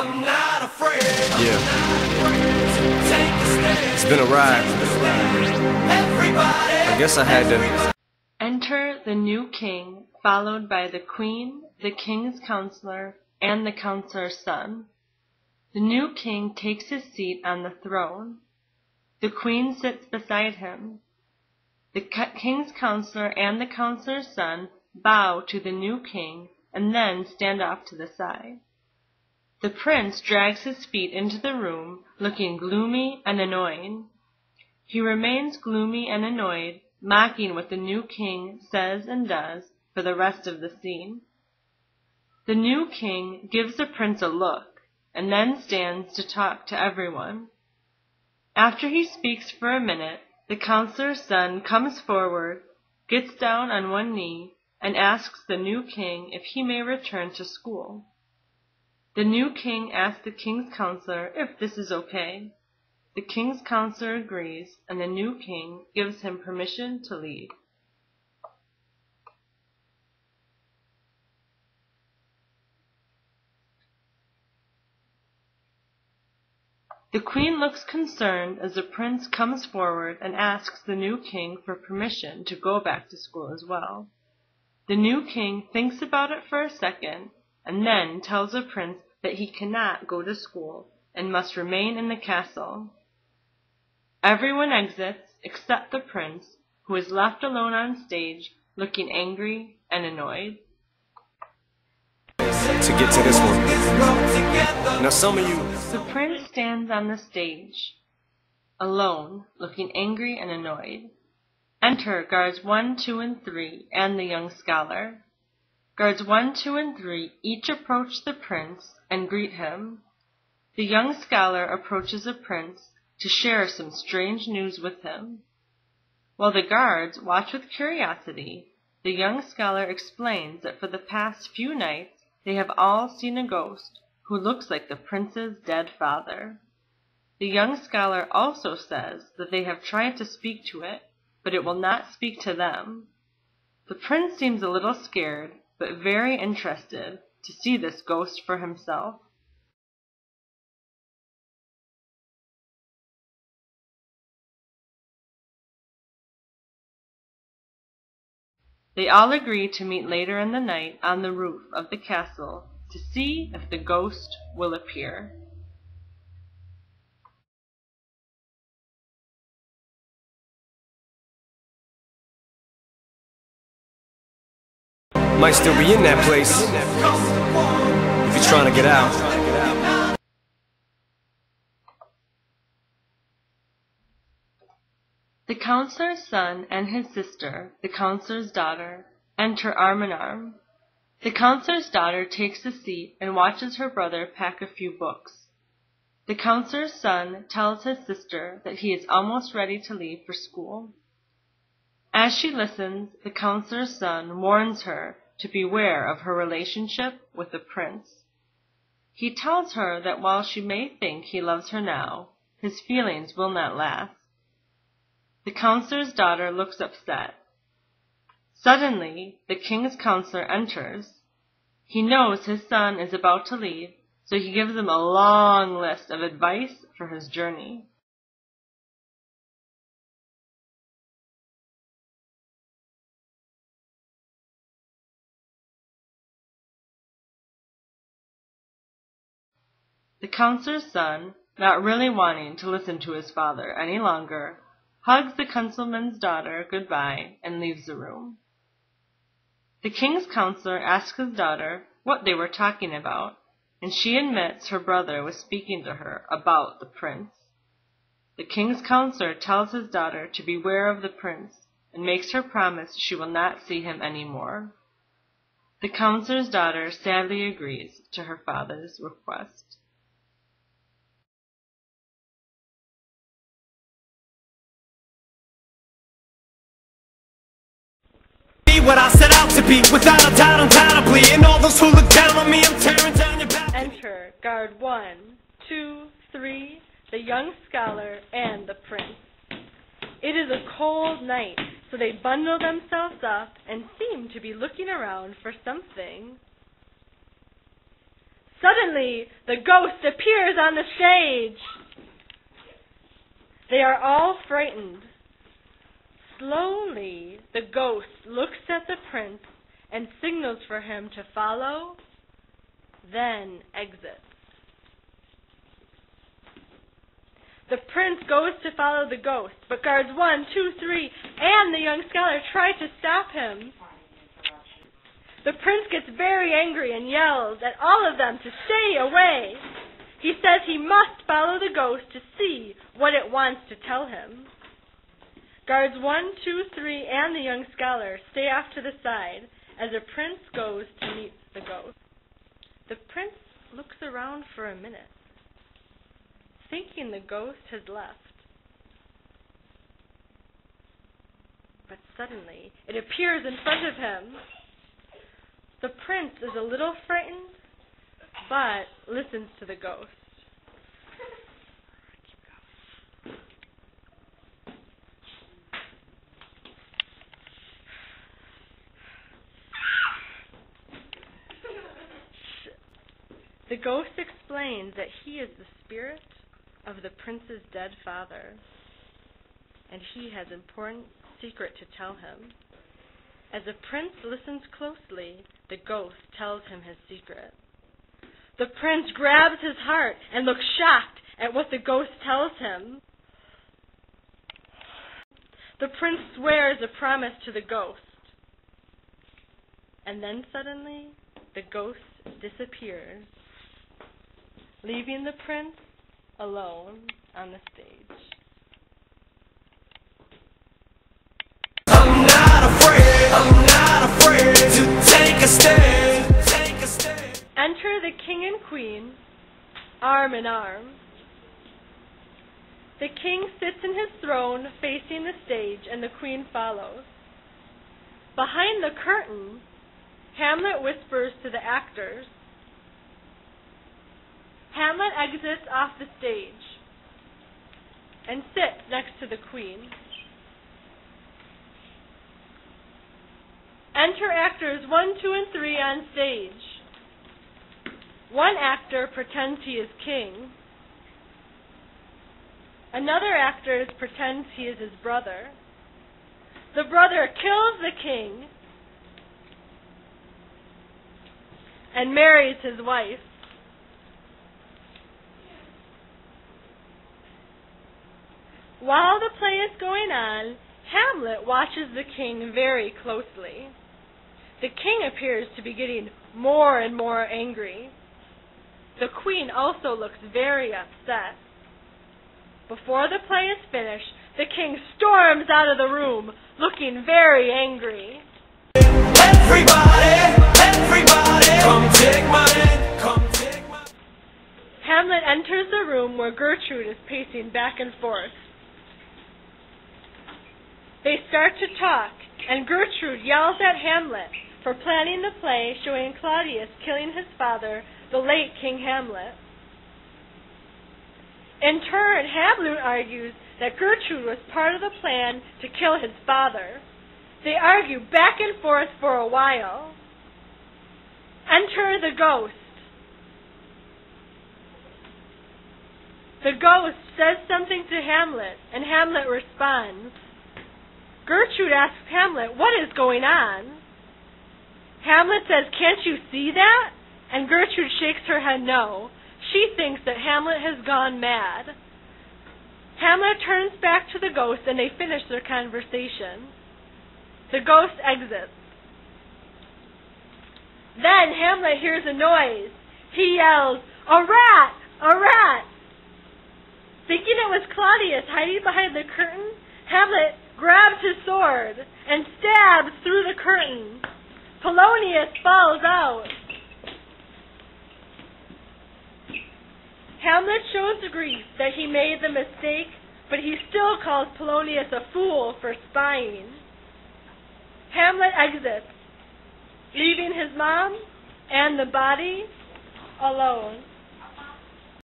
I'm not afraid. Yeah. Take a stand. It's been a ride. Everybody. I guess I had to. Enter the new king, followed by the queen, the king's counselor, and the counselor's son. The new king takes his seat on the throne. The queen sits beside him. The king's counselor and the counselor's son bow to the new king and then stand off to the side. The prince drags his feet into the room, looking gloomy and annoyed. He remains gloomy and annoyed, mocking what the new king says and does for the rest of the scene. The new king gives the prince a look and then stands to talk to everyone. After he speaks for a minute, the counselor's son comes forward, gets down on one knee, and asks the new king if he may return to school. The new king asks the king's counselor if this is okay. The king's counselor agrees, and the new king gives him permission to leave. The queen looks concerned as the prince comes forward and asks the new king for permission to go back to school as well. The new king thinks about it for a second and then tells the prince that he cannot go to school and must remain in the castle. Everyone exits except the prince, who is left alone on stage, looking angry and annoyed. To get to this one. Now some of you. The prince stands on the stage, alone, looking angry and annoyed. Enter guards 1, 2, and 3, and the young scholar. Guards 1, 2, and 3 each approach the prince and greet him. The young scholar approaches the prince to share some strange news with him. While the guards watch with curiosity, the young scholar explains that for the past few nights they have all seen a ghost who looks like the prince's dead father. The young scholar also says that they have tried to speak to it, but it will not speak to them. The prince seems a little scared, but very interested to see this ghost for himself. They all agree to meet later in the night on the roof of the castle to see if the ghost will appear. Might still be in that place if you're trying to get out. The counselor's son and his sister, the counselor's daughter, enter arm in arm. The counselor's daughter takes a seat and watches her brother pack a few books. The counselor's son tells his sister that he is almost ready to leave for school. As she listens, the counselor's son warns her to beware of her relationship with the prince. He tells her that while she may think he loves her now, his feelings will not last. The counselor's daughter looks upset. Suddenly, the king's counselor enters. He knows his son is about to leave, so he gives him a long list of advice for his journey. The counselor's son, not really wanting to listen to his father any longer, hugs the councilman's daughter goodbye and leaves the room. The king's counselor asks his daughter what they were talking about, and she admits her brother was speaking to her about the prince. The king's counselor tells his daughter to beware of the prince and makes her promise she will not see him anymore. The counselor's daughter sadly agrees to her father's request. What I set out to be, without a doubt, undoubtedly. And all those who look down on me, I'm tearing down your back. Enter guard 1, 2, 3, the young scholar, and the prince. It is a cold night, so they bundle themselves up and seem to be looking around for something. Suddenly, the ghost appears on the stage. They are all frightened. Slowly, the ghost looks at the prince and signals for him to follow, then exits. The prince goes to follow the ghost, but guards 1, 2, 3, and the young scholar try to stop him. The prince gets very angry and yells at all of them to stay away. He says he must follow the ghost to see what it wants to tell him. Guards 1, 2, 3, and the young scholar stay off to the side as the prince goes to meet the ghost. The prince looks around for a minute, thinking the ghost has left. But suddenly, it appears in front of him. The prince is a little frightened, but listens to the ghost. The ghost explains that he is the spirit of the prince's dead father, and he has an important secret to tell him. As the prince listens closely, the ghost tells him his secret. The prince grabs his heart and looks shocked at what the ghost tells him. The prince swears a promise to the ghost. And then suddenly, the ghost disappears, leaving the prince alone on the stage. I'm not afraid to take a stand. Enter the king and queen, arm in arm. The king sits in his throne facing the stage, and the queen follows. Behind the curtain, Hamlet whispers to the actors. Hamlet exits off the stage and sits next to the queen. Enter actors 1, 2, and 3 on stage. One actor pretends he is king. Another actor pretends he is his brother. The brother kills the king and marries his wife. While the play is going on, Hamlet watches the king very closely. The king appears to be getting more and more angry. The queen also looks very upset. Before the play is finished, the king storms out of the room, looking very angry. Everybody, come take my hand, come take my... Hamlet enters the room where Gertrude is pacing back and forth. They start to talk, and Gertrude yells at Hamlet for planning the play showing Claudius killing his father, the late King Hamlet. In turn, Hamlet argues that Gertrude was part of the plan to kill his father. They argue back and forth for a while. Enter the ghost. The ghost says something to Hamlet, and Hamlet responds. Gertrude asks Hamlet, what is going on? Hamlet says, can't you see that? And Gertrude shakes her head no. She thinks that Hamlet has gone mad. Hamlet turns back to the ghost and they finish their conversation. The ghost exits. Then Hamlet hears a noise. He yells, a rat! A rat! Thinking it was Claudius hiding behind the curtain, Hamlet grabs his sword and stabs through the curtain. Polonius falls out. Hamlet shows grief that he made the mistake, but he still calls Polonius a fool for spying. Hamlet exits, leaving his mom and the body alone.